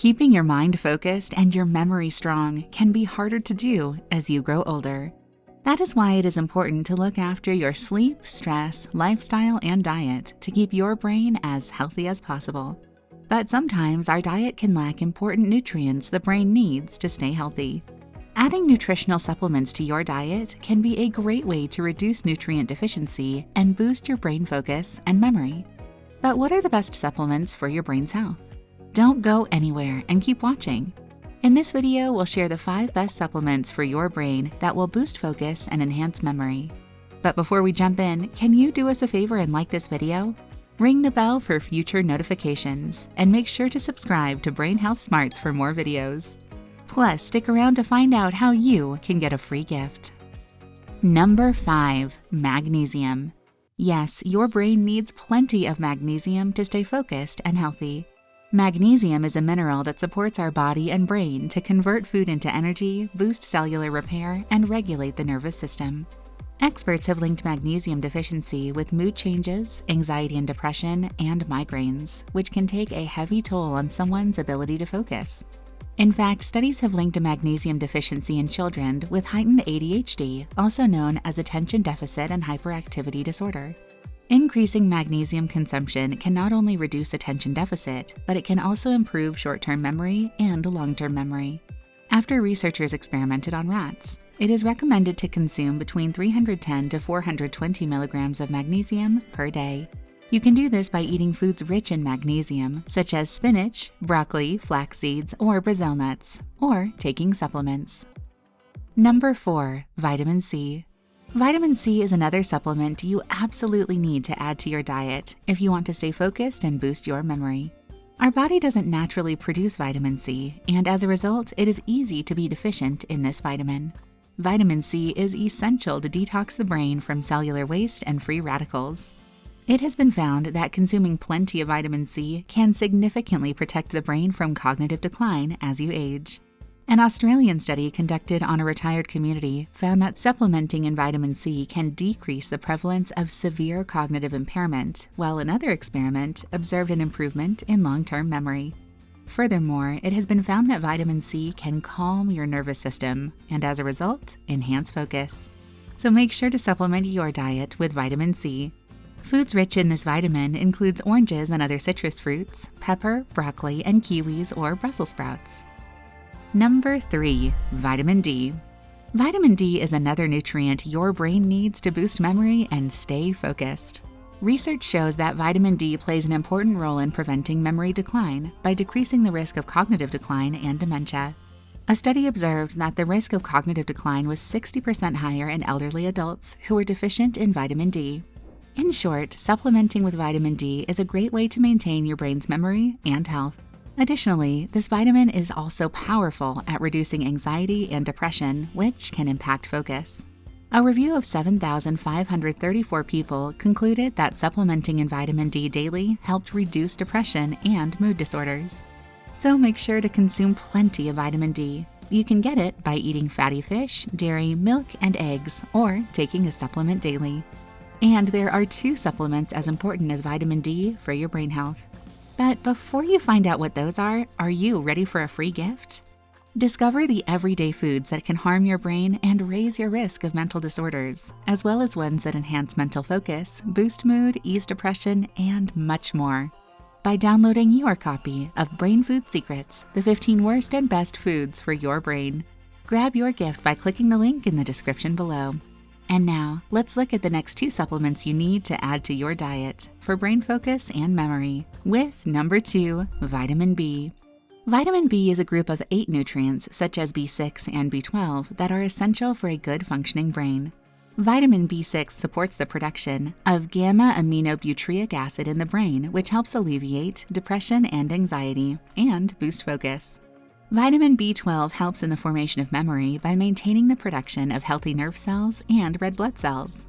Keeping your mind focused and your memory strong can be harder to do as you grow older. That is why it is important to look after your sleep, stress, lifestyle, and diet to keep your brain as healthy as possible. But sometimes our diet can lack important nutrients the brain needs to stay healthy. Adding nutritional supplements to your diet can be a great way to reduce nutrient deficiency and boost your brain focus and memory. But what are the best supplements for your brain's health? Don't go anywhere and keep watching. In this video, we'll share the 5 best supplements for your brain that will boost focus and enhance memory. But before we jump in, can you do us a favor and like this video? Ring the bell for future notifications and make sure to subscribe to Brain Health Smarts for more videos. Plus, stick around to find out how you can get a free gift. Number 5. Magnesium. Yes, your brain needs plenty of magnesium to stay focused and healthy. Magnesium is a mineral that supports our body and brain to convert food into energy, boost cellular repair, and regulate the nervous system. Experts have linked magnesium deficiency with mood changes, anxiety and depression, and migraines, which can take a heavy toll on someone's ability to focus. In fact, studies have linked a magnesium deficiency in children with heightened ADHD, also known as attention deficit and hyperactivity disorder. Increasing magnesium consumption can not only reduce attention deficit, but it can also improve short-term memory and long-term memory. After researchers experimented on rats, it is recommended to consume between 310 to 420 milligrams of magnesium per day. You can do this by eating foods rich in magnesium, such as spinach, broccoli, flax seeds, or Brazil nuts, or taking supplements. Number 4. Vitamin C. Vitamin C is another supplement you absolutely need to add to your diet if you want to stay focused and boost your memory. Our body doesn't naturally produce vitamin C, and as a result, it is easy to be deficient in this vitamin. Vitamin C is essential to detox the brain from cellular waste and free radicals. It has been found that consuming plenty of vitamin C can significantly protect the brain from cognitive decline as you age. An Australian study conducted on a retired community found that supplementing in vitamin C can decrease the prevalence of severe cognitive impairment, while another experiment observed an improvement in long-term memory. Furthermore, it has been found that vitamin C can calm your nervous system and, as a result, enhance focus. So make sure to supplement your diet with vitamin C. Foods rich in this vitamin includes oranges and other citrus fruits, pepper, broccoli, and kiwis or Brussels sprouts. Number 3. Vitamin D. Vitamin D is another nutrient your brain needs to boost memory and stay focused. Research shows that vitamin D plays an important role in preventing memory decline by decreasing the risk of cognitive decline and dementia. A study observed that the risk of cognitive decline was 60% higher in elderly adults who were deficient in vitamin D. In short, supplementing with vitamin D is a great way to maintain your brain's memory and health. Additionally, this vitamin is also powerful at reducing anxiety and depression, which can impact focus. A review of 7,534 people concluded that supplementing in vitamin D daily helped reduce depression and mood disorders. So make sure to consume plenty of vitamin D. You can get it by eating fatty fish, dairy, milk, and eggs, or taking a supplement daily. And there are 2 supplements as important as vitamin D for your brain health. But before you find out what those are you ready for a free gift? Discover the everyday foods that can harm your brain and raise your risk of mental disorders, as well as ones that enhance mental focus, boost mood, ease depression, and much more. By downloading your copy of Brain Food Secrets, the 15 worst and best foods for your brain. Grab your gift by clicking the link in the description below. And now, let's look at the next 2 supplements you need to add to your diet for brain focus and memory, with number 2, vitamin B. Vitamin B is a group of 8 nutrients, such as B6 and B12, that are essential for a good functioning brain. Vitamin B6 supports the production of gamma-aminobutyric acid in the brain, which helps alleviate depression and anxiety and boost focus. Vitamin B12 helps in the formation of memory by maintaining the production of healthy nerve cells and red blood cells.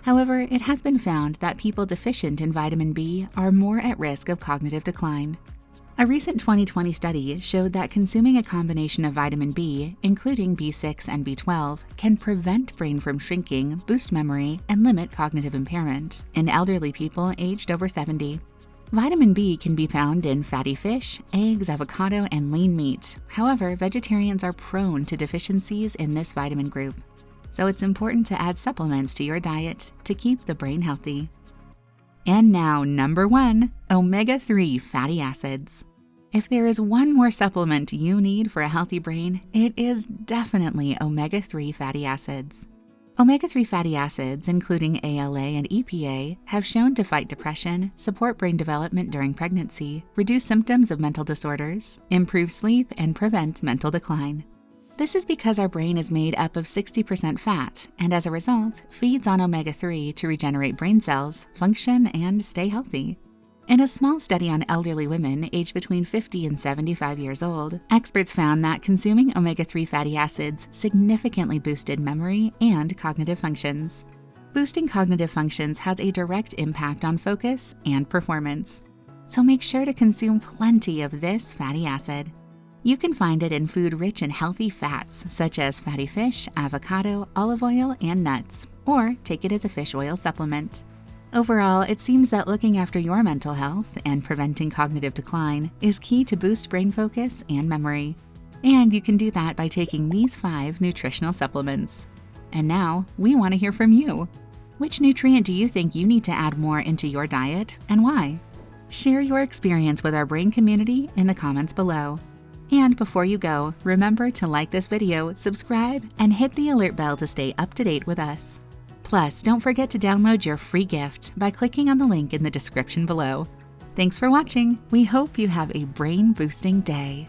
However, it has been found that people deficient in vitamin B are more at risk of cognitive decline. A recent 2020 study showed that consuming a combination of vitamin B, including B6 and B12, can prevent brain from shrinking, boost memory, and limit cognitive impairment in elderly people aged over 70. Vitamin B can be found in fatty fish, eggs, avocado, and lean meat. However, vegetarians are prone to deficiencies in this vitamin group. So it's important to add supplements to your diet to keep the brain healthy. And now, number 1, omega-3 fatty acids. If there is one more supplement you need for a healthy brain, it is definitely omega-3 fatty acids. Omega-3 fatty acids, including ALA and EPA, have shown to fight depression, support brain development during pregnancy, reduce symptoms of mental disorders, improve sleep, and prevent mental decline. This is because our brain is made up of 60% fat, and as a result, feeds on omega-3 to regenerate brain cells, function, and stay healthy. In a small study on elderly women aged between 50 and 75 years old, experts found that consuming omega-3 fatty acids significantly boosted memory and cognitive functions. Boosting cognitive functions has a direct impact on focus and performance, so make sure to consume plenty of this fatty acid. You can find it in food rich in healthy fats such as fatty fish, avocado, olive oil, and nuts, or take it as a fish oil supplement. Overall, it seems that looking after your mental health and preventing cognitive decline is key to boost brain focus and memory. And you can do that by taking these 5 nutritional supplements. And now, we want to hear from you. Which nutrient do you think you need to add more into your diet, and why? Share your experience with our brain community in the comments below. And before you go, remember to like this video, subscribe, and hit the alert bell to stay up to date with us. Plus, don't forget to download your free gift by clicking on the link in the description below. Thanks for watching. We hope you have a brain-boosting day.